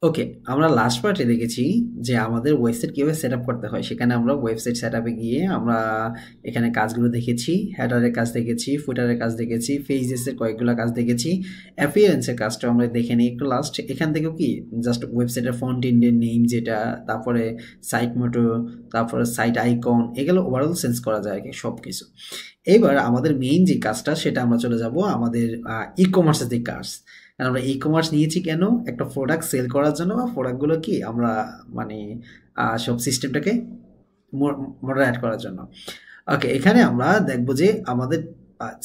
ওকে, আমরা লাস্ট পার্টে দেখেছি যে আমাদের ওয়েবসাইট কীভাবে সেট আপ করতে হয়। সেখানে আমরা ওয়েবসাইট সেট আপে গিয়ে আমরা এখানে কাজগুলো দেখেছি, হেডারের কাজ দেখেছি, ফুটারের কাজ দেখেছি, পেজেসের কয়েকগুলো কাজ দেখেছি, অ্যাপিয়ারেন্সের কাজটা আমরা দেখে নিই একটু লাস্ট। এখান থেকেও কি জাস্ট ওয়েবসাইটের ফন্ট এন্ডের নেম যেটা, তারপরে সাইট মোটো, তারপরে সাইট আইকন, এগুলো ওভারঅল চেঞ্জ করা যায় আর কি সব কিছু। এইবার আমাদের মেইন যে কাজটা সেটা আমরা চলে যাব আমাদের ই কমার্সের যে কাজ। কারণ আমরা ই কমার্স নিয়েছি কেন? একটা প্রোডাক্ট সেল করার জন্য বা প্রোডাক্টগুলো কি আমরা মানে সব সিস্টেমটাকে মডারেট করার জন্য। ওকে, এখানে আমরা দেখবো যে আমাদের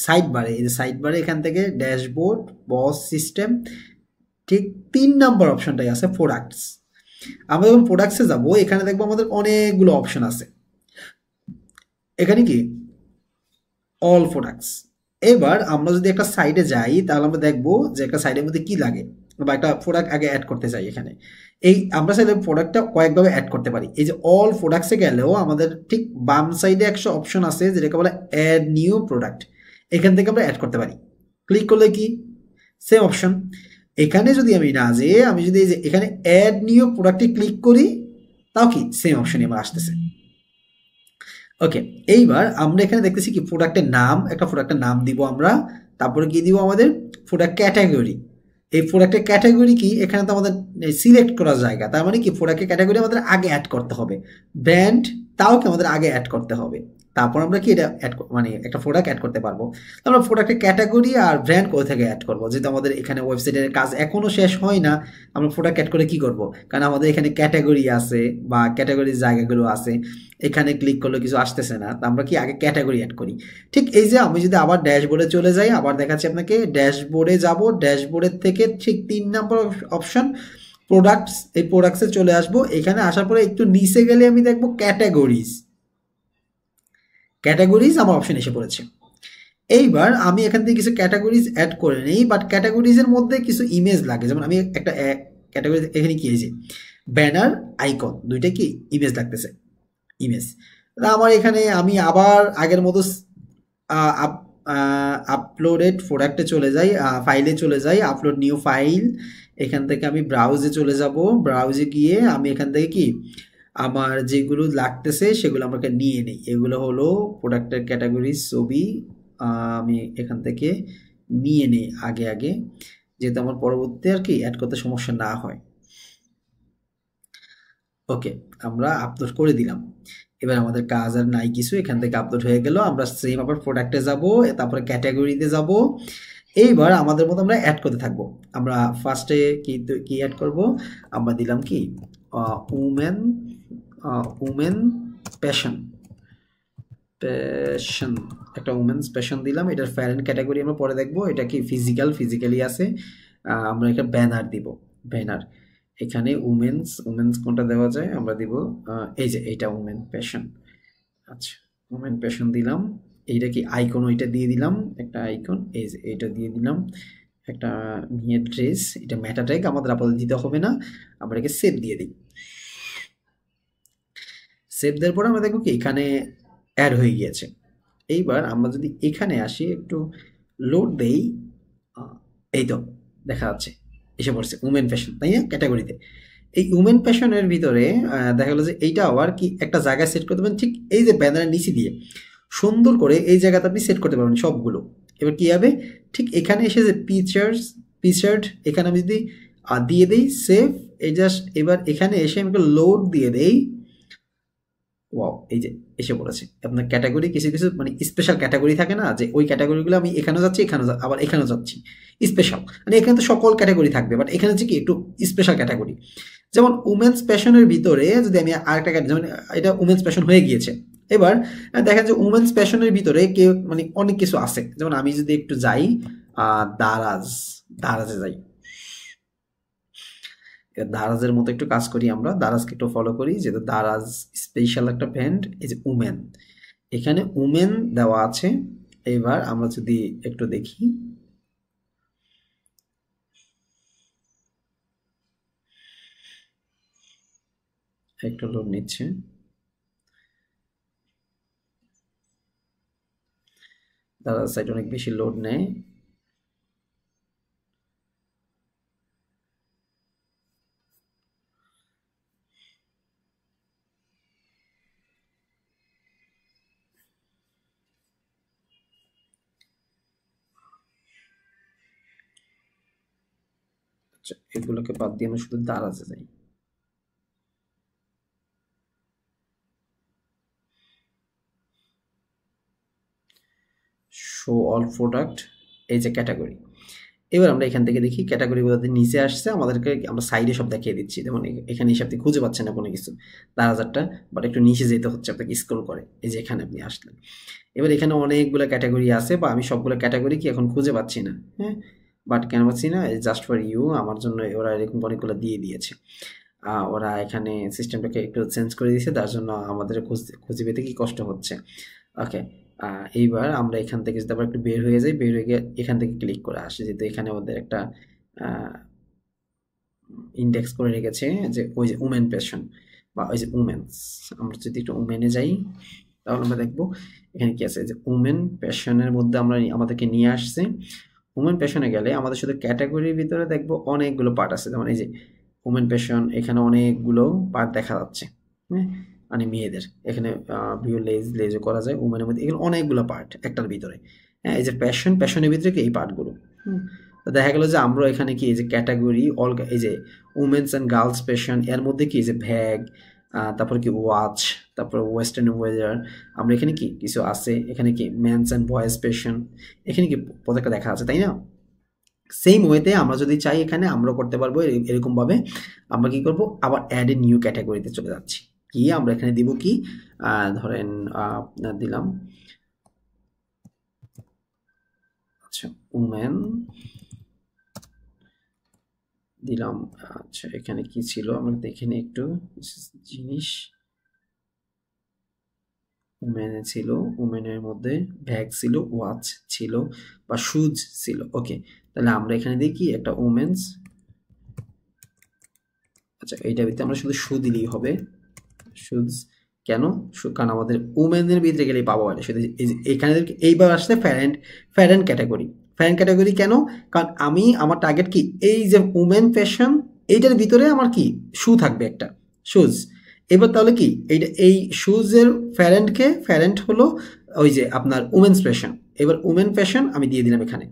সাইড বারে, এই যে সাইড বারে এখান থেকে ড্যাশবোর্ড, বস সিস্টেম, ঠিক ৩ নাম্বার অপশনটাই আছে প্রোডাক্টস। আমরা যখন প্রোডাক্টসে যাবো এখানে দেখবো আমাদের অনেকগুলো অপশন আছে। এখানে কি অল প্রোডাক্টস। এবার আমরা যদি একটা সাইডে যাই তাহলে আমরা দেখবো যে একটা সাইডের মধ্যে কি লাগে, বা একটা প্রোডাক্ট আগে অ্যাড করতে চাই এখানে। এই আমরা চাইলে প্রোডাক্টটা কয়েকভাবে অ্যাড করতে পারি। এই যে অল প্রোডাক্টসে গেলেও আমাদের ঠিক বাম সাইডে একটা অপশন আছে যেটাকে বলে অ্যাড নিউ প্রোডাক্ট। এখান থেকে আমরা অ্যাড করতে পারি। ক্লিক করলে কি সেম অপশন। এখানে যদি আমি না যেয়ে আমি যদি এই যে এখানে অ্যাড নিউ প্রোডাক্টে ক্লিক করি, তাও কি সেম অপশনই আমার আসতেছে। ওকে, এইবার আমরা এখানে দেখতেছি কি প্রোডাক্টের নাম, একটা প্রোডাক্টের নাম দিব আমরা। তারপরে কি দিব আমাদের প্রোডাক্ট ক্যাটাগরি। এই প্রোডাক্টের ক্যাটাগরি কি এখানে তো আমাদের সিলেক্ট করার জায়গা, তার মানে কি প্রোডাক্টের ক্যাটাগরি আমাদের আগে অ্যাড করতে হবে। ব্র্যান্ড, তাও কি আমাদের আগে অ্যাড করতে হবে। তারপর আমরা কি এটা অ্যাড মানে একটা প্রোডাক্ট অ্যাড করতে পারবো। তো আমরা প্রোডাক্টের ক্যাটাগরি আর ব্র্যান্ড কোথা থেকে অ্যাড করবো, যেহেতু আমাদের এখানে ওয়েবসাইটের কাজ এখনো শেষ হয় না। আমরা প্রোডাক্ট অ্যাড করে কি করব, কারণ আমাদের এখানে ক্যাটাগরি আছে বা ক্যাটাগরির জায়গাগুলো আছে। এখানে ক্লিক করলে কিছু আসতেছে না, তো আমরা কি আগে ক্যাটাগরি অ্যাড করি। ঠিক এই যে আমি যদি আবার ড্যাশবোর্ডে চলে যাই, আবার দেখাচ্ছি আপনাকে, ড্যাশবোর্ডে যাব, ড্যাশবোর্ডের থেকে ঠিক ৩ নম্বর অপশন প্রোডাক্টস, এই প্রোডাক্টসে চলে আসবো। এখানে আসার পরে একটু নিচে গেলে আমি দেখবো ক্যাটাগরিজ। ক্যাটাগরিজ আমার অপশন এসে পড়েছে। এইবার আমি এখান থেকে কিছু ক্যাটাগরিজ অ্যাড করে নিই, বাট ক্যাটাগরিজের মধ্যে কিছু ইমেজ লাগে। যেমন আমি একটা ক্যাটাগরি এখানে কি হয়েছে, ব্যানার, আইকন, দুইটা কি ইমেজ লাগতেছে, ইমেজ। আমার এখানে আমি আবার আগের মতো আপলোডেড প্রোডাক্টে চলে যাই, ফাইলে চলে যাই, আপলোড নিউ ফাইল। এখান থেকে আমি ব্রাউজে চলে যাব। ব্রাউজে গিয়ে আমি এখান থেকে কি আমার যেগুলো লাগতেছে সেগুলো আমাকে নিয়ে নিই। এগুলো হলো প্রোডাক্টের ক্যাটাগরি, ছবি। আমি এখান থেকে নিয়ে নিই আগে আগে, যেহেতু আমার পরবর্তী আর কি অ্যাড করতে সমস্যা না হয়। ওকে, আমরা আপলোড করে দিলাম। এবার আমাদের কাজ আর নাই কিছু, এখান থেকে আপলোড হয়ে গেল। আমরা সেম আবার প্রোডাক্টে যাব, তারপরে ক্যাটাগরিতে যাব। এইবার আমাদের মতো আমরা অ্যাড করতে থাকবো। আমরা ফার্স্টে কি কি অ্যাড করব, আমরা দিলাম কি উমেন, উমেন প্যাশন, প্যাশন, একটা উমেন্স প্যাশন দিলাম। এটার প্যারেন্ট ক্যাটাগরি আমরা পরে দেখবো, এটা কি ফিজিক্যালি আছে। আমরা একটা ব্যানার দিব, ব্যানার। এখানে উমেন্স, উমেন্স কোনটা দেওয়া যায়, আমরা দিব এই যে এইটা উমেন প্যাশন। আচ্ছা, উমেন প্যাশন দিলাম। এইটা কি আইকন, ওইটা দিয়ে দিলাম একটা আইকন, এই যে এইটা দিয়ে দিলাম একটা নিয়ে ড্রেস। এটা মেটা ট্যাগ আমাদের আপাতত দিতে হবে না, আমরা একে সেভ দিয়ে দিই। সেভ দেওয়ার পরে আমরা দেখবো কি এখানে অ্যাড হয়ে গিয়েছে। এইবার আমরা যদি এখানে আসি একটু লোড দেই, এই তো দেখা যাচ্ছে এসে পড়ছে উমেন ফ্যাশন, তাই না, ক্যাটাগরিতে। এই উমেন ফ্যাশনের ভিতরে দেখা গেলো যে এইটা আবার কি একটা জায়গায় সেট করতে পারেন, ঠিক এই যে ব্যানারের নিচে দিয়ে সুন্দর করে এই জায়গাতে আপনি সেট করতে পারবেন সবগুলো। এবার কি হবে, ঠিক এখানে এসে যে পিকচার্স, পিকচার্ড, এখানে আমি যদি দিয়ে দিই সেভ, এই জাস্ট এবার এখানে এসে আমি লোড দিয়ে দেই। ওয়াও, এই যে এসে পড়েছে আপনার ক্যাটাগরি। কিছু কিছু মানে স্পেশাল ক্যাটাগরি থাকে না, যে ওই ক্যাটাগরিগুলো আমি এখানেও যাচ্ছি, এখানেও আবার এখানেও যাচ্ছি স্পেশাল, মানে এখানে তো সকল ক্যাটাগরি থাকবে, বাট এখানে হচ্ছে কি একটু স্পেশাল ক্যাটাগরি। যেমন উমেন্স প্যাশনের ভিতরে যদি আমি আরেকটা যেমন এটা উমেন্স প্যাশন হয়ে গিয়েছে। এবার দেখা যায় উমেন্স প্যাশনের ভিতরে কেউ মানে অনেক কিছু আছে। যেমন আমি যদি একটু যাই দারাজ, দারাজে যাই, দারাজের মতো একটু কাজ করি, আমরা দারাজকে একটু ফলো করি, যেহেতু দারাজ স্পেশাল একটা ব্র্যান্ড। এই যে উমেন, এখানে উমেন দেওয়া আছে। এবার আমরা যদি একটু দেখি, একটু লোড নিচ্ছে। দারাজ সাইট অনেক বেশি লোড নেয়। 'ওকে, এগুলোকে বাদ দিয়ে আমি শুধু দারাজে যাই। শো অল প্রোডাক্ট, এই যে ক্যাটাগরি। এবার আমরা এখান থেকে দেখি ক্যাটাগরিগুলোতে নিচে আসছে, আমাদেরকে আমরা সাইডে সব দেখিয়ে দিচ্ছি। যেমন এখানে হিসাব থেকে খুঁজে পাচ্ছেন না কোনো কিছু 10,000টা, বাট একটু নিচে যেতে হচ্ছে আপনাকে স্ক্রল করে। এই যে এখানে আপনি আসলেন, এবার এখানে অনেকগুলো ক্যাটাগরি আছে, বা আমি সবগুলো ক্যাটাগরি কি এখন খুঁজে পাচ্ছি না। হ্যাঁ, বাট কেন পাচ্ছি না? জাস্ট ফর ইউ আমার জন্য ওরা এরকম অনেকগুলো দিয়ে দিয়েছে। ওরা এখানে সিস্টেমটাকে একটু চেঞ্জ করে দিয়েছে, তার জন্য আমাদের খুঁজে পেতে কি কষ্ট হচ্ছে। ওকে, এইবার আমরা এখান থেকে যদি আবার একটু বের হয়ে যাই, বের হয়ে গিয়ে এখান থেকে ক্লিক করে আসি, যেহেতু এখানে ওদের একটা ইন্ডেক্স করে রেখেছে যে ওই যে উমেন প্যাশন বা ওই যে উমেন্স। আমরা যদি একটু উমেনে যাই তাহলে আমরা দেখবো এখানে কি আছে, যে উমেন প্যাশনের মধ্যে আমরা আমাদেরকে নিয়ে আসছে। উমেন প্যাশনে গেলে আমাদের শুধু ক্যাটাগরির ভিতরে দেখবো অনেকগুলো পার্ট আছে, যেমন এই যে উমেন প্যাশন, এখানে অনেকগুলো পার্ট দেখা যাচ্ছে। হ্যাঁ, মানে মেয়েদের এখানে ভিউ লেজও করা যায় উমেনের মধ্যে, এগুলো অনেকগুলো পার্ট একটার ভিতরে। হ্যাঁ, এই যে প্যাশনের ভিতরে কি এই পার্টগুলো। তো দেখা গেল যে আমরা এখানে কি এই যে ক্যাটাগরি অল, এই যে উমেন্স অ্যান্ড গার্লস প্যাশন, এর মধ্যে কি এই যে ভ্যাগ, তারপর কি ওয়াচ, তারপর ওয়েস্টার্ন ওয়েদার, আমরা এখানে কি কিছু আছে, এখানে কি মেন্স অ্যান্ড বয়েজ প্যাশন, এখানে কি প্রত্যেকটা দেখা আছে, তাই না? সেম ওয়েতে আমরা যদি চাই এখানে আমরাও করতে পারবো এরকম ভাবে। আমরা কি করব, আবার অ্যাড এ নিউ ক্যাটাগরিতে চলে যাচ্ছি। কি আমরা এখানে দিব কি, ধরেন আপনার দিলাম, আচ্ছা উমেন দিলাম। আচ্ছা এখানে কি ছিল আমরা দেখে নিই একটু। জিনিস উমেনে ছিল, উমেনের মধ্যে ব্যাগ ছিল, ওয়াচ ছিল, বা শুজ ছিল। ওকে, তাহলে আমরা এখানে দেখি একটা উমেন্স। আচ্ছা এইটার ভিতরে আমরা শুধু শু দিলেই হবে, শুজ। কেন? কারণ আমাদের উমেনের ভিতরে গেলেই পাবো, মানে শুধু এখানে এইবার আসছে ফ্যারেন্ট ক্যাটাগরি। ফ্যারেন্ট ক্যাটাগরি কেন? কারণ আমি আমার টার্গেট কি, এই যে উমেন ফ্যাশন, এইটার ভিতরে আমার কি শু থাকবে একটা, শুজ। এবার তাহলে কি এইটা, এই শুজের ফ্যারেন্ট হলো ওই যে আপনার উমেন্স ফ্যাশন। এবার উমেন ফ্যাশন আমি দিয়ে দিলাম এখানে।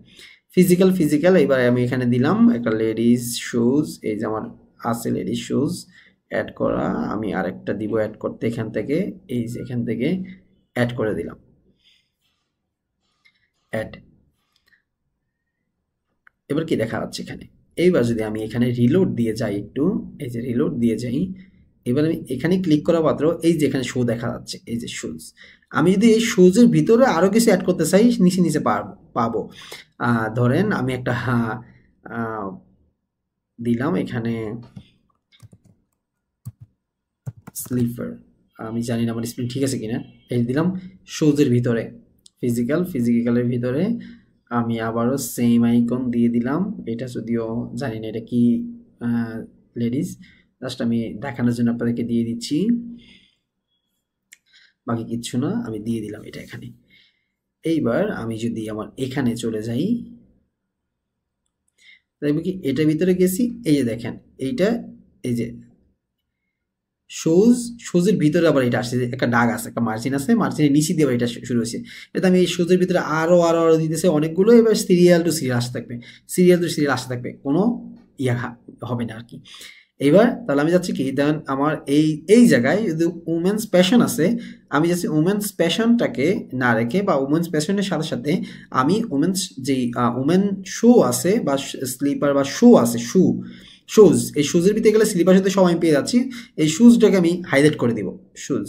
ফিজিক্যাল, এবার আমি এখানে দিলাম একটা লেডিস শুজ, এই যে আমার আছে লেডিস শুজ অ্যাড করা। আমি আরেকটা দিব অ্যাড করতে এখান থেকে, এই যে এখান থেকে অ্যাড করে দিলাম, অ্যাড। এবার কি দেখা যাচ্ছে এখানে, এইবার যদি আমি এখানে রিলোড দিয়ে যাই একটু, এই যে রিলোড দিয়ে যাই, এবার আমি এখানে ক্লিক করা মাত্র এই যে এখানে শো দেখা যাচ্ছে, এই যে শুজ। আমি যদি এই শুজের ভিতরে আরো কিছু অ্যাড করতে চাই, নিচে নিচে পাবো। ধরেন আমি একটা দিলাম এখানে স্লিপার, আমি জানি না আমার স্পেলিং ঠিক আছে কিনা। এই দিলাম শুজের ভিতরে, ফিজিক্যালের ভিতরে আমি আবারও সেম আইকন দিয়ে দিলাম। এটা যদিও জানি না এটা কি, লেডিস, জাস্ট আমি দেখানোর জন্য আপনাদেরকে দিয়ে দিচ্ছি, বাকি কিচ্ছু না, আমি দিয়ে দিলাম এটা এখানে। এইবার আমি যদি আমার এখানে চলে যাই, দেখবো কি এটার ভিতরে গেছি, এই যে দেখেন এইটা, এই যে শুজের ভিতরে আবার এটা আসছে, একটা দাগ আছে, একটা মার্জিন আছে, মার্জিনের নিচে দিয়ে আবার এটা শুরু হয়েছে। এটা আমি এই শুজের ভিতরে আরো দিতেছে অনেকগুলো, এবার সিরিয়াল টু সিরিয়াল আসতে থাকবে, কোনো ইয়া হবে না আর কি। এইবার তাহলে আমি যাচ্ছি কি, দেন আমার এই জায়গায় যদি উমেন্স প্যাশন আছে, আমি যাচ্ছি উমেন্স প্যাশনটাকে না রেখে, বা উমেন্স প্যাশনের সাথে সাথে আমি উমেন্স যেই উমেন শু আছে, বা স্লিপার বা শু আছে, শুজ, এই শুজের ভিতরে গেলে স্লিপার সাথে সব আমি পেয়ে যাচ্ছি, এই শুজটাকে আমি হাইলাইট করে দিব, শুজ।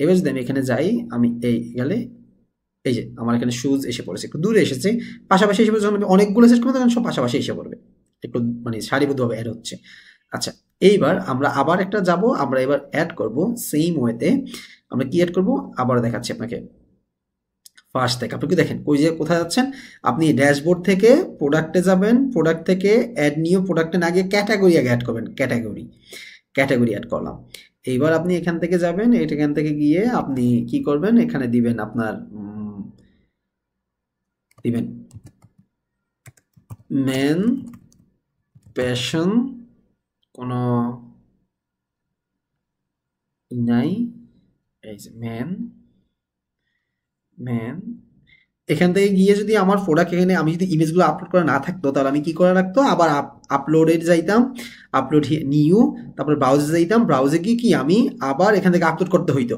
এবার যদি আমি এখানে যাই, আমি এই গেলে এই যে আমার এখানে শুজ এসে পড়েছে, একটু দূরে এসেছে, পাশাপাশি এসে পড়েছে, যখন আমি অনেকগুলো সেট করবো তখন সব পাশাপাশি এসে পড়বে, একটু মানে সারিবদ্ধভাবে অ্যাড হচ্ছে। আচ্ছা, এইবার আমরা আবার একটা যাব, আমরা এবার অ্যাড করব সেম ওয়েতে। আমরা কি অ্যাড করব আবার দেখাচ্ছি আপনাকে। ফার্স্ট থেকে আপনি কি দেখেন ওই যে কোথায় যাচ্ছেন, আপনি ড্যাশবোর্ড থেকে প্রোডাক্টে যাবেন, প্রোডাক্ট থেকে অ্যাড নিউ প্রোডাক্টে না গিয়ে ক্যাটাগরি আগে অ্যাড করবেন, ক্যাটাগরি অ্যাড করলাম। এইবার আপনি এখান থেকে যাবেন, এখান থেকে গিয়ে আপনি কি করবেন, এখানে দিবেন আপনার দিবেন মেন প্যাশন, কোনো নাই, এই যে ম্যান, এখান থেকে গিয়ে যদি আমার প্রোডাক্ট এখানে আমি যদি ইমেজগুলো আপলোড করা না থাকতো তাহলে আমি কি করা রাখতো, আবার আপলোডে যাইতাম, আপলোড নিউ, তারপর ব্রাউজে যাইতাম, ব্রাউজে গিয়ে কি আমি আবার এখান থেকে আপলোড করতে হইতো।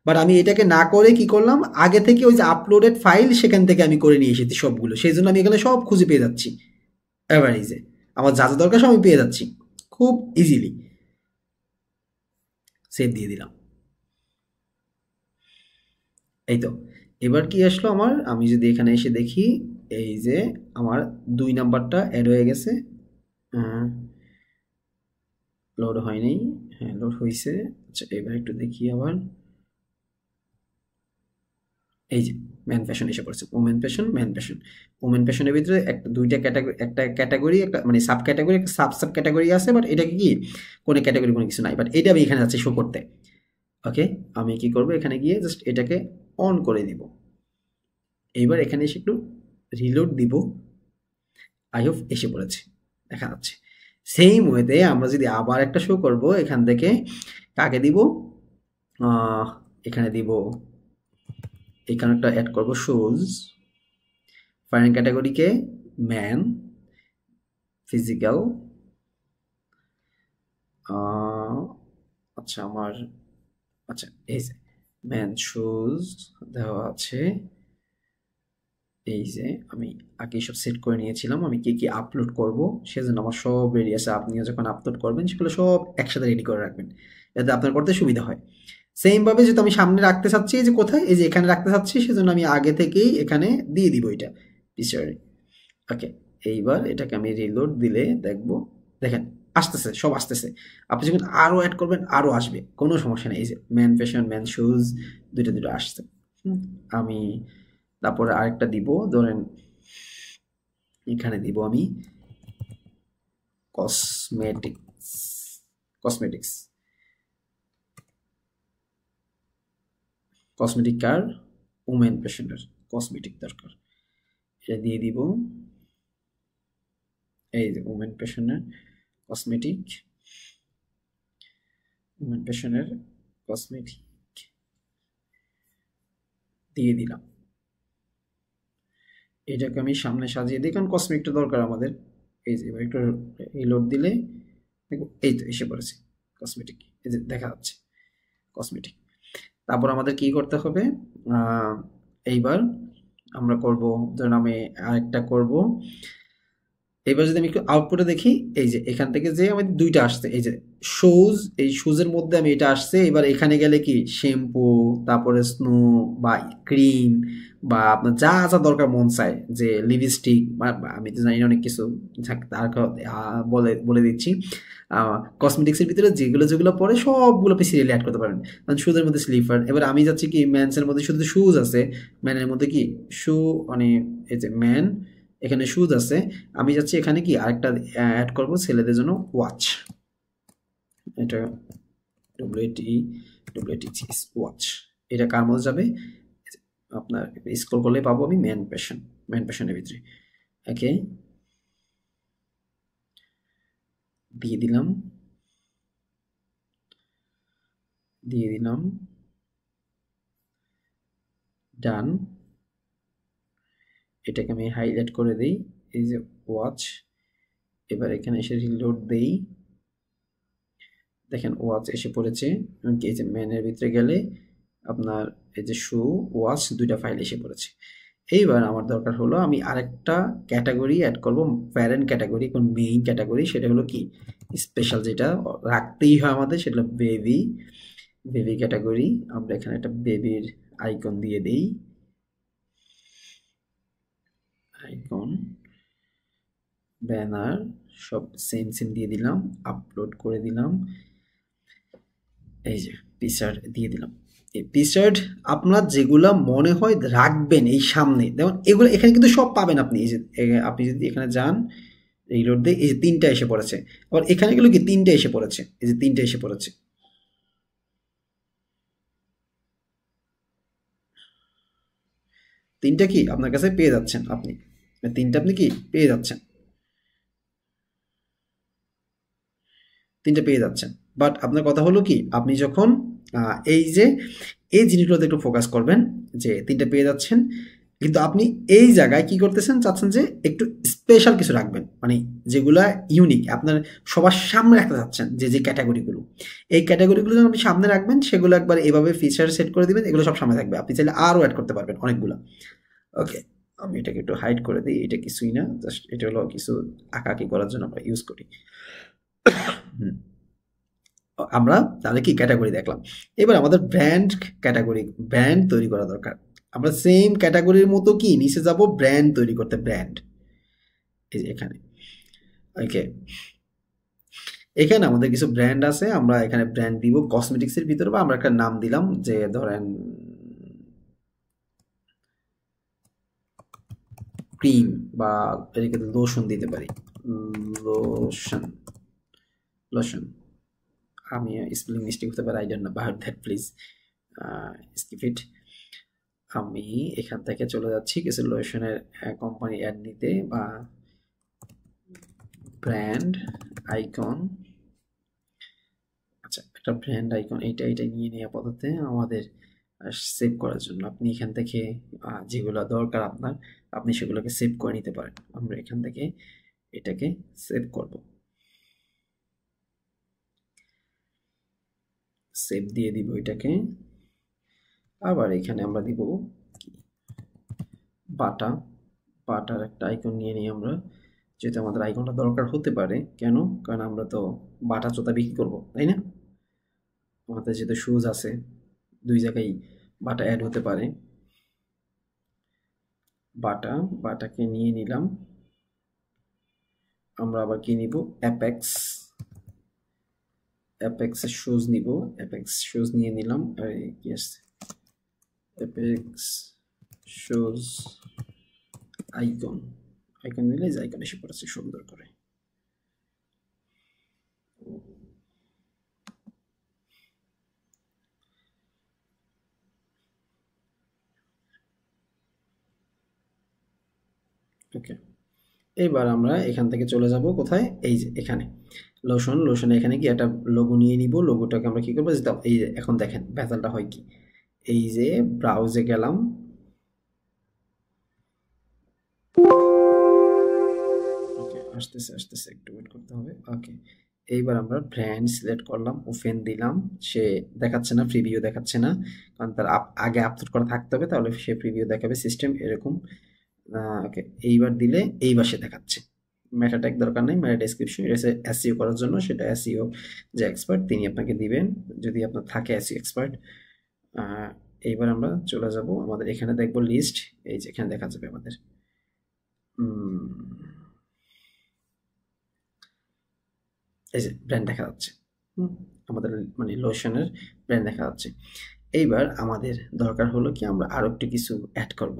বাট আমি এটাকে না করে কি করলাম, আগে থেকে ওই যে আপলোডেড ফাইল সেখান থেকে আমি করে নিয়ে এসেছি সবগুলো, সেই জন্য আমি এখানে সব খুঁজে পেয়ে যাচ্ছি অ্যাভারেজে, আমার যা যা দরকার সব আমি পেয়ে যাচ্ছি খুব ইজিলি। সেভ দিয়ে দিলাম। এই তো এবার কি আসলো আমার, আমি যদি এখানে এসে দেখি এই যে আমার 2 নাম্বারটা অ্যাড হয়ে গেছে। লোড হয় নাই, হ্যাঁ লোড হয়েছে। আচ্ছা এবার একটু দেখি আবার, এই যে ম্যান ফ্যাশন এসে পড়ছে, women fashion, man fashion. Women ফ্যাশনের ভিতরে একটা দুইটা ক্যাটাগরি, একটা ক্যাটাগরি, একটা মানে সাব ক্যাটাগরি, একটা সাব ক্যাটাগরি আছে, বাট এটাকে কি কোনো ক্যাটাগরি কোনো কিছু নাই, বাট এটা আমি এখানে যাচ্ছি শো করতে। ওকে, আমি কি করব, এখানে গিয়ে জাস্ট এটাকে অন করে দিব। এইবার এখানে এসে একটু রিলোড দিব, আই হোপ এসে পড়েছে, দেখা যাচ্ছে। সেম ওয়েতে আমরা যদি আবার একটা শো করব, এখান থেকে কাকে দিব, এখানে দিব, এখানে একটা অ্যাড করব শুজ, ফরেন ক্যাটাগরিকে ম্যান, ফিজিক্যাল, আচ্ছা আমার, আচ্ছা এই যে ম্যান শুজ দেওয়া আছে। এই যে আমি আগে সব সেট করে নিয়েছিলাম আমি কি কি আপলোড করব, সেজন্য আমার সব রেডি আছে। আপনিও যখন আপলোড করবেন সেগুলো সব একসাথে রেডি করে রাখবেন, যাতে আপনার করতে সুবিধা হয়। সেম ভাবে যেহেতু আমি সামনে রাখতে চাচ্ছি, এই যে কোথায়, এই যে এখানে রাখতে চাচ্ছি, সেজন্য আমি আগে থেকেই এখানে দিয়ে দিব এটা পিকচারে। ওকে, এইবার এটাকে আমি রিলোড দিলে দেখবো, দেখেন আসতেছে, সব আসতেছে। আপনি যখন আরও অ্যাড করবেন আরও আসবে, কোনো সমস্যা নেই। এই যে ম্যান ফ্যাশন, ম্যান শুজ, দুটো দুটো আসছে। আমি তারপরে আরেকটা দিব, ধরেন এখানে দিব আমি কসমেটিক্স, কসমেটিক্স, কসমেটিক কার, ওমেন পেশেন্টের কসমেটিক দরকার, এটা দিয়ে দিব। এই যে ওমেন পেশেন্টের কসমেটিক, ওমেন পেশেন্টের কসমেটিক দিয়ে দিলাম। এটাকে আমি সামনে সাজিয়ে দিই, কারণ কসমেটিকটা দরকার আমাদের। এই যে এবার একটু রিলোড দিলে দেখো এই তো এসে পড়েছে কসমেটিক, এই যে দেখা যাচ্ছে কসমেটিক। তারপর আমাদের কি করতে হবে, এইবার আমরা করব, ধরুন আমি আরেকটা করব। এবার যদি আমি একটু আউটপুটে দেখি, এই যে এখান থেকে যে আমাদের দুইটা আসছে, এই যে শুজ, এই শুজের মধ্যে আমি এটা আসছে। এবার এখানে গেলে কি শ্যাম্পু, তারপরে স্নো বা ক্রিম, বা আপনার যা যা দরকার মন চায়, যে লিপস্টিক, আমি তো জানি না অনেক কিছু, তার বলে বলে দিচ্ছি। কসমেটিক্সের ভিতরে যেগুলো যেগুলো পড়ে সবগুলো আপনি সিরিয়ালি অ্যাড করতে পারেন। কারণ শুজের মধ্যে স্লিপার, এবার আমি যাচ্ছি কি ম্যানসের মধ্যে শুধু শুজ আছে, ম্যানের মধ্যে কি শু, মানে এই যে ম্যান, এখানে শুজ আছে। আমি যাচ্ছি এখানে কি আরেকটা অ্যাড করব ছেলেদের জন্য, ওয়াচ, এটা ডব্লিউটি ডব্লিউটিসি ওয়াচ। এটা কার মধ্যে যাবে, আপনার স্ক্রল করলে পাবো আমি ম্যান প্যাশন, ম্যান প্যাশনের ভিতরে। ওকে, দিয়ে দিলাম, দিয়ে দিলাম, ডান। এটাকে আমি হাইলাইট করে দিই, এই যে ওয়াচ। এবার এখানে এসে রিলোড দেই, দেখেন ওয়াচ এসে পড়েছে। এই যে ম্যানের ভিতরে গেলে আপনার এই যে শু, ওয়াচ, দুইটা ফাইল এসে পড়েছে। এইবার আমার দরকার হলো আমি আরেকটা ক্যাটাগরি অ্যাড করব, প্যারেন্ট ক্যাটাগরি, কোন মেইন ক্যাটাগরি, সেটা হলো কি স্পেশাল, যেটা রাখতেই হয় আমাদের, সেটা হলো বেবি, বেবি ক্যাটাগরি। আমরা এখানে একটা বেবির আইকন দিয়ে দিই, আইকন, ব্যানার, সব সেম সেম দিয়ে দিলাম, আপলোড করে দিলাম। এই যে পিকচার দিয়ে দিলাম। এই পিকচার আপনার যেগুলা মনে হয় রাখবেন এই সামনে, যেমন এগুলো এখানে কিন্তু সব পাবেন আপনি। এই যে আপনি যদি এখানে যান রিলোড দিয়ে, এই যে 3টা এসে পড়েছে। আবার এখানে গেলো কি 3টা এসে পড়েছে, এই যে 3টা এসে পড়েছে। তিনটা কি আপনার কাছে পেয়ে যাচ্ছেন আপনি, 3টা আপনি কি পেয়ে যাচ্ছেন, 3টা পেয়ে যাচ্ছেন। বাট আপনার কথা হলো কি, আপনি যখন এই যে এই জিনিসগুলোতে একটু ফোকাস করবেন, যে 3টা পেয়ে যাচ্ছেন, কিন্তু আপনি এই জায়গায় কি করতেছেন, চাচ্ছেন যে একটু স্পেশাল কিছু রাখবেন, মানে যেগুলা ইউনিক আপনার সবার সামনে রাখতে চাচ্ছেন, যে ক্যাটাগরিগুলো, এই ক্যাটাগরিগুলো যখন আপনি সামনে রাখবেন সেগুলো একবার এভাবে ফিচার সেট করে দিবেন, এগুলো সব সামনে থাকবে, আপনি চাইলে আরও অ্যাড করতে পারবেন অনেকগুলো। ওকে, আমি এটাকে একটু হাইড করে দিই, এটা কিছুই না, জাস্ট এটা হলো কিছু আঁকাআঁকি করার জন্য আমরা ইউজ করি। হুম, আমরা তাহলে কি ক্যাটাগরি দেখলাম, এবার আমাদের ব্র্যান্ড ক্যাটাগরি, ব্র্যান্ড তৈরি করা দরকার। আমরা সেম ক্যাটাগরির মতো কি নিচে যাব ব্র্যান্ড তৈরি করতে, ব্র্যান্ড, এই যে এখানে। ওকে, এখানে আমাদের কিছু ব্র্যান্ড আছে, আমরা এখানে ব্র্যান্ড দিব কসমেটিক্সের ভিতরে, বা আমরা একটা নাম দিলাম যে ধরেন ক্রিম, বা এটাকে লোশন দিতে পারি, লোশন, লোশন। আমি স্পেলিং মিস্টেক হতে পারে, I don't know but that, please skip ইট। আমি এখান থেকে চলে যাচ্ছি কিছু লোশনের কোম্পানি অ্যাড নিতে, বা ব্র্যান্ড আইকন। আচ্ছা, একটা ব্র্যান্ড আইকন এটা নিয়ে নিয়ে আপাতত আমাদের সেভ করার জন্য আপনি এখান থেকে যেগুলো দরকার আপনার, আপনি সেগুলোকে সেভ করে নিতে পারেন। আমরা এখান থেকে এটাকে সেভ করব, সেভ দিয়ে দিব এটাকে। আবার এখানে আমরা দিব বাটা, বাটার একটা আইকন নিয়ে নিই আমরা, যেহেতু আমাদের আইকনটা দরকার হতে পারে। কেন? কারণ আমরা তো বাটা জুতা বিক্রি করবো, তাই না? আমাদের যেহেতু শুজ আছে, দুই জায়গায় বাটা অ্যাড হতে পারে। বাটা, বাটাকে নিয়ে নিলাম। আমরা আবার কি নিব, অ্যাপেক্স, অ্যাপেক্সের শুজ নিব, অ্যাপেক্স শুজ নিয়ে নিলাম। Yes, apex shoes icon, icon নিলে যে আইকন এসে পড়েছে সুন্দর করে। ওকে, এবার আমরা এখান থেকে চলে যাব কোথায়, এই যে এখানে লোশন, লোশনে এখানে কি একটা লোগো নিয়ে নিব। লোগোটাকে আমরা কি করবো, এই যে এখন দেখেন ভেজালটা হয় কি, এই যে ব্রাউজে গেলাম, ওকে আসতেছে আসতেছে, একটু ওয়েট করতে হবে। ওকে, এইবার আমরা ব্র্যান্ড সিলেক্ট করলাম, ওপেন দিলাম, সে দেখাচ্ছে না, প্রিভিউ দেখাচ্ছে না, কারণ তার আগে আপলোড করা থাকতে হবে, তাহলে সে প্রিভিউ দেখাবে, সিস্টেম এরকম। ওকে, এইবার দিলে এইবার সে দেখাচ্ছে। মেটা ট্যাগ দরকার নেই, মেটা ডেসক্রিপশন, এটা হচ্ছে এসইও করার জন্য, সেটা এসইও যে এক্সপার্ট তিনি আপনাকে দিবেন, যদি আপনার থাকে এসইও এক্সপার্ট। এইবার আমরা চলে যাব আমাদের এখানে, দেখবো লিস্ট, এই যে এখানে দেখা যাবে আমাদের এই যে ব্র্যান্ড দেখা যাচ্ছে, আমাদের মানে লোশনের ব্র্যান্ড দেখা যাচ্ছে। এইবার আমাদের দরকার হলো কি, আমরা আরো একটু কিছু অ্যাড করব।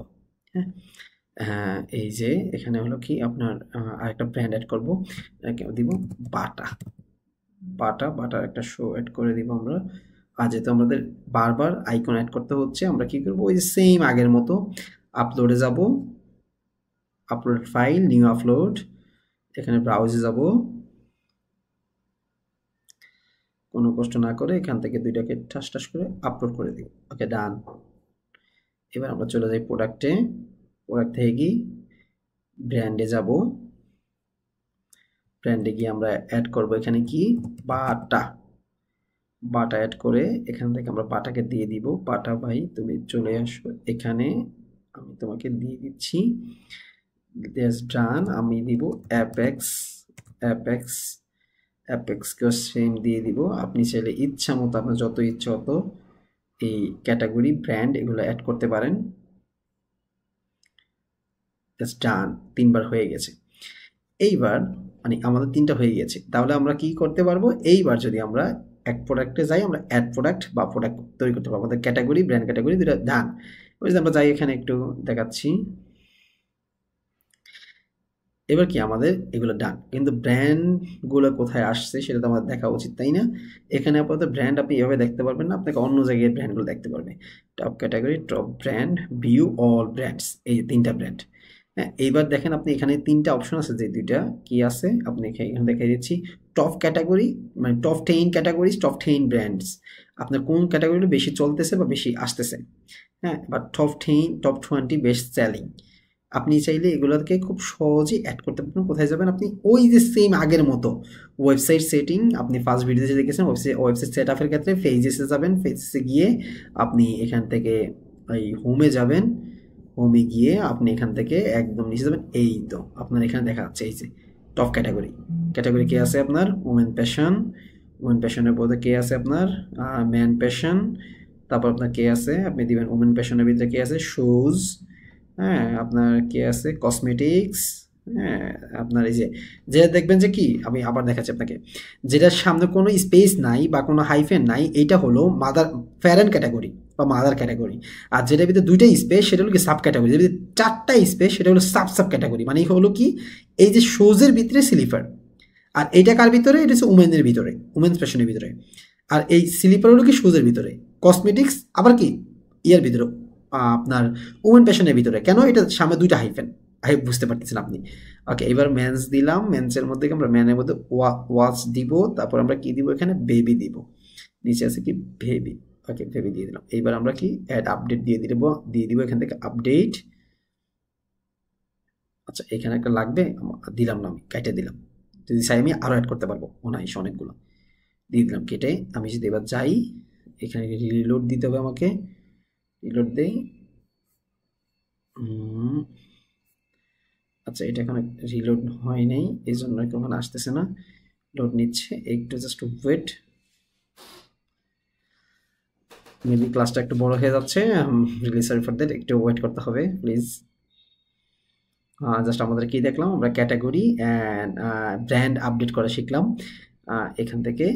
হ্যাঁ, এই যে এখানে হলো কি আপনার আরেকটা ব্র্যান্ড অ্যাড করব, দিব বাটা, বাটা, বাটার একটা শো অ্যাড করে দিব আমরা। আর যেহেতু আমাদের বারবার আইকন অ্যাড করতে হচ্ছে, আমরা কি করব, ওই যে সেম আগের মতো আপলোডে যাব, আপলোড ফাইল, নিউ আপলোড, এখানে ব্রাউজে যাব, কোনো কষ্ট না করে এখান থেকে দুইটাকে ঠাস ঠাস করে আপলোড করে দিব। ওকে, ডান। এবার আমরা চলে যাই প্রোডাক্টে, প্রোডাক্ট থেকে কি ব্র্যান্ডে যাব, ব্র্যান্ডে গিয়ে আমরা অ্যাড করব এখানে কি বাটা, বাটা অ্যাড করে এখান থেকে আমরা বাটাকে দিয়ে দিব। বাটা ভাই তুমি চলে আসো এখানে, আমি তোমাকে দিয়ে দিচ্ছি, ডান। আমি দিব অ্যাপেক্স, অ্যাপেক্স, অ্যাপেক্সকেও সেম দিয়ে দিব। আপনি চাইলে ইচ্ছা মতো আপনার যত ইচ্ছা হতো এই ক্যাটাগরি ব্র্যান্ড এগুলো অ্যাড করতে পারেন। জাস্ট ডান, তিনবার হয়ে গেছে। এইবার মানে আমাদের তিনটা হয়ে গেছে, তাহলে আমরা কি করতে পারবো, এইবার যদি আমরা এক প্রোডাক্টে যাই, আমরা অ্যাড প্রোডাক্ট বা প্রোডাক্ট তৈরি করতে পারবো, আমাদের ক্যাটাগরি, ব্র্যান্ড ক্যাটাগরি দুটো ডান। ওই যে আমরা যাই, এখানে একটু দেখাচ্ছি, এবার কি আমাদের এগুলো ডান, কিন্তু ব্র্যান্ডগুলো কোথায় আসছে সেটা তো আমাদের দেখা উচিত, তাই না? এখানে আপাতত ব্র্যান্ড আপনি এভাবে দেখতে পারবেন না, আপনাকে অন্য জায়গায় ব্র্যান্ডগুলো দেখতে পারবে। Top category, top brand, view all brands, এই তিনটা ব্র্যান্ড। হ্যাঁ, এইবার দেখেন আপনি এখানে তিনটা অপশন আছে, যে দুইটা কি আছে আপনি এখানে দেখাই দিচ্ছি, টপ ক্যাটাগরি মানে টপ 10 ক্যাটাগরিজ, টপ 10 ব্র্যান্ডস, আপনার কোন ক্যাটাগরিটা বেশি চলতেছে বা বেশি আসতেছে। হ্যাঁ, বা টপ 20 বেস্ট সেলিং। আপনি চাইলে এগুলোকে খুব সহজেই অ্যাড করতে পারবেন। কোথায় যাবেন আপনি? ওই যে সেম আগের মতো ওয়েবসাইট সেটিং, আপনি ফার্স্ট ভিডিওতে যে দেখেছেন ওয়েবসাইট সেট আপের ক্ষেত্রে পেজেসে যাবেন, পেজেসে গিয়ে আপনি এখান থেকে এই হোমে যাবেন, হোমে গিয়ে আপনি এখান থেকে একদম নিচে যাবেন। এই তো আপনার এখানে দেখা যাচ্ছে এই যে টপ ক্যাটাগরি। ক্যাটাগরি কে আছে আপনার? Women passion. ওমেন প্যাশনের পরে কে আছে আপনার? Man passion. তারপর আপনার কে আছে, আপনি দিবেন ওমেন প্যাশনের ভিতরে কে আছে? শুজ। হ্যাঁ, আপনার কে আছে? কসমেটিক্স। হ্যাঁ, আপনার এই যে যেটা দেখবেন যে কি, আমি আবার দেখাচ্ছি আপনাকে, যেটার সামনে কোনো স্পেস নাই বা কোনো হাইফেন নাই, এইটা হলো মাদার প্যারেন্ট ক্যাটাগরি বা মাদার ক্যাটাগরি। আর যেটার ভিতরে দুইটা স্পেস সেটা হলো কি সাব ক্যাটাগরি, যেটার ভিতরে চারটা স্পেস সেটা হলো সাব ক্যাটাগরি। মানে হলো কি, এই যে শুজের ভিতরে স্লিপার, আর এইটা কার ভিতরে? এটা হচ্ছে উমেনের ভিতরে, উমেন্স ফ্যাশনের ভিতরে। আর এই স্লিপার হলো কি শুজের ভিতরে, কসমেটিক্স আবার কি ইয়ার ভিতরে, আপনার উমেন ফ্যাশনের ভিতরে। কেন? এটা সামনে দুইটা হাইফেন, বুঝতে পারতেছেন আপনি। ওকে, এবার মেন্স দিলাম, মেন্সের মধ্যে আমরা ম্যানের মধ্যে ওয়াচ দিব, তারপর আমরা কি দিব এখানে? বেবি দিব। নিচে আছে কি? বেবি। ওকে, বেবি দিয়ে দিলাম। এইবার আমরা কি অ্যাড আপডেট দিয়ে দিব এখান থেকে আপডেট। আচ্ছা, এখানে একটা লাগবে, দিলাম না, আমি কেটে দিলাম। যদি চাই আমি আরও অ্যাড করতে পারবো, অনায়াসে অনেকগুলো দিয়ে দিলাম কেটে। আমি যদি এবার যাই, এখানে রিলোড দিতে হবে আমাকে, রিলোড দেই। আচ্ছা, এটা এখন রিলোড হয় নাই, এই জন্য এখন আসতেছে না, লোড নিচ্ছে একটু, জাস্ট ওয়েট। মেবি ক্লাসটা একটু বড় হয়ে যাচ্ছে, রিলি সরি ফর দ্যাট, একটু ওয়েট করতে হবে প্লিজ। জাস্ট আমাদের কি দেখলাম, আমরা ক্যাটাগরি অ্যান্ড ব্র্যান্ড আপডেট করা শিখলাম। এখান থেকে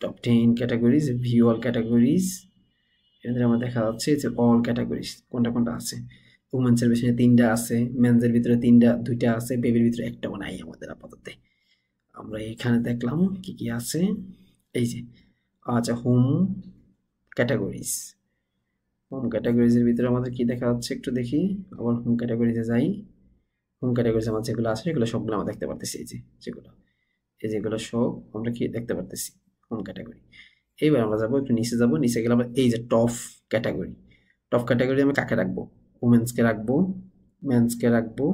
top 10 categories, view all categories, এদের আমার দেখা যাচ্ছে যে অল ক্যাটাগরিজ কোনটা কোনটা আছে। উমেন্সের পিছনে 3টা আছে, মেন্সের ভিতরে 2টা আছে, বেবির ভিতরে একটাও নাই আমাদের আপাতত। আমরা এখানে দেখলাম কি কি আছে, এই যে আচ্ছা হোম ক্যাটাগরিজ। হোম ক্যাটাগরিজের ভিতরে আমাদের কি দেখা যাচ্ছে একটু দেখি, আবার হোম ক্যাটাগরিজে যাই। হোম ক্যাটাগরিজ আমার যেগুলো আছে সেগুলো সবগুলো আমরা দেখতে পারতেছি, এই যে যেগুলো, এই যেগুলো সব আমরা কি দেখতে পারতেছি হোম ক্যাটাগরি। এইবার আমরা যাবো একটু নিচে, যাবো নিচে গেলে আমরা এই যে টপ ক্যাটাগরি, টপ ক্যাটাগরি আমি কাকে রাখবো? উমেন্সকে রাখবো, মেন্সকে রাখবো,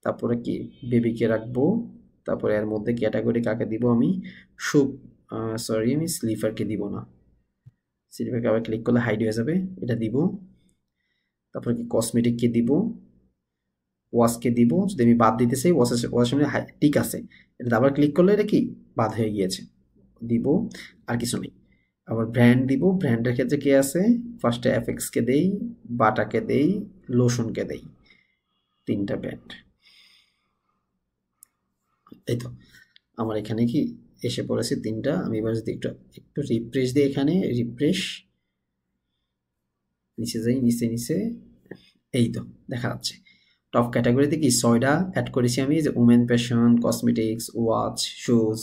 তারপরে কি বেবিকে রাখবো, তারপরে এর মধ্যে ক্যাটাগরি কাকে দিব আমি? শুক, সরি আমি স্লিপারকে দিব না, স্লিপারকে আবার ক্লিক করলে হাইড হয়ে যাবে, এটা দিব। তারপরে কি কসমেটিককে দিব, ওয়াশকে দিব। যদি আমি বাদ দিতে চাই, ওয়াশের সামনে টিক আছে, এটা আবার ক্লিক করলে এটা কি বাদ হয়ে গিয়েছে, দিব। আর কিছু নেই। আবার ব্র্যান্ড দিব, ব্র্যান্ডের ক্ষেত্রে কে আছে? ফার্স্টে এফএক্সকে দেই, বাটাকে দেই, লোশনকে দেই, 3টা ব্র্যান্ড। এই তো আমার এখানে কি এসে পড়েছে 3টা। আমি এবার যদি একটু একটু রিফ্রেশ দিই, এখানে রিফ্রেশ, নিচে যাই, নিচে নিচে, এই তো দেখা যাচ্ছে টপ ক্যাটাগরিতে কি 6টা অ্যাড করেছি আমি, যে women fashion, cosmetics, watch, shoes,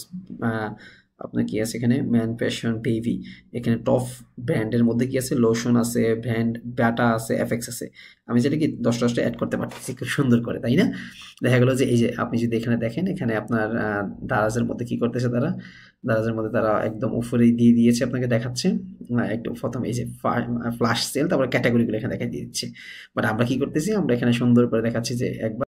আপনার কি আছে এখানে? Man fashion, baby. এখানে টপ ব্র্যান্ডের মধ্যে কি আছে? লোশন আছে, ব্র্যান্ড ব্যাটা আছে, এফএক্স আছে। আমি যেটা কি 10টা অ্যাড করতে পারতেছি খুব সুন্দর করে, তাই না? দেখা গেলো যে এই যে আপনি যদি এখানে দেখেন, এখানে আপনার দারাজের মধ্যে কি করতেছে তারা, দারাজের মধ্যে তারা একদম উপরেই দিয়ে দিয়েছে, আপনাকে দেখাচ্ছে একটু প্রথম এই যে ফ্ল্যাশ সেল, তারপরে ক্যাটাগরিগুলো এখানে দেখা দিচ্ছে। বাট আমরা কি করতেছি, আমরা এখানে সুন্দর করে দেখাচ্ছি যে একবার